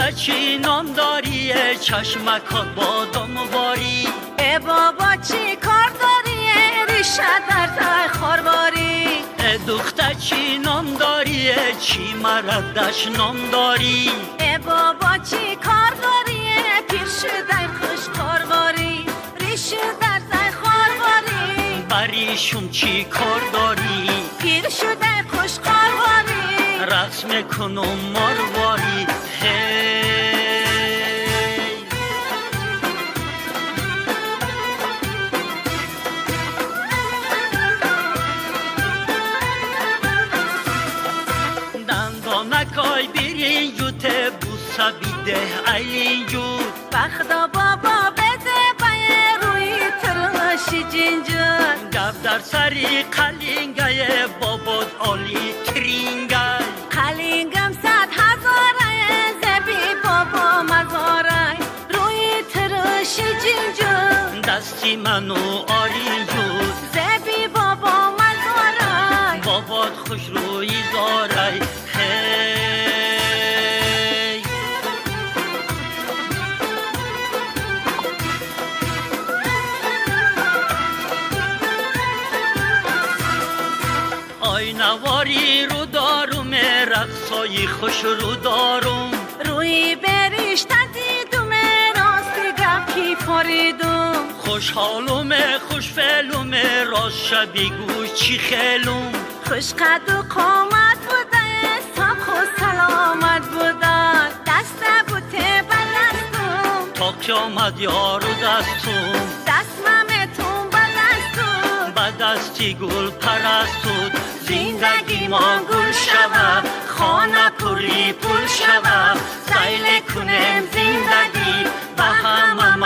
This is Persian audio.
دختر چی نام داری چشمکات بادام باری ای بابا چی کار داری ریشه در تای خارباری دختر چی نام داری چی مردش نام داری ای بابا چی کار داری پیر شده خوش خارباری ریشه در تای خارباری بریشم چی کار داری پیر شده خوش خارباری رقص میکنم مارواری هی دندانکای بیرین جوته بوسا بیده ایلین جود بخدا بابا بده بای روی تراشی جنجون گب در سری قلینگای باباد آلی ترینگای قلینگم 100,000 زبی بابا مزاره روی تراشی جنجون دستی منو آرین جود زبی بابا مزاره باباد خوش روی داره هی آی نواری رو دارم رقصای خوش رو دارم روی بریشت دیدم راستی گپ کی پاریدم خوشحالم خوش فعلم راست شبی گوش چی خیلم خوش قد و قامت بوده ساق و سلامت بوده دست بوته بلستم تا قیامت یارو دستم دست ممتون بلستم به دستی گل پرستود زندگی ما گل شود خانه پولی پول شود سیل کنیم زندگی به همه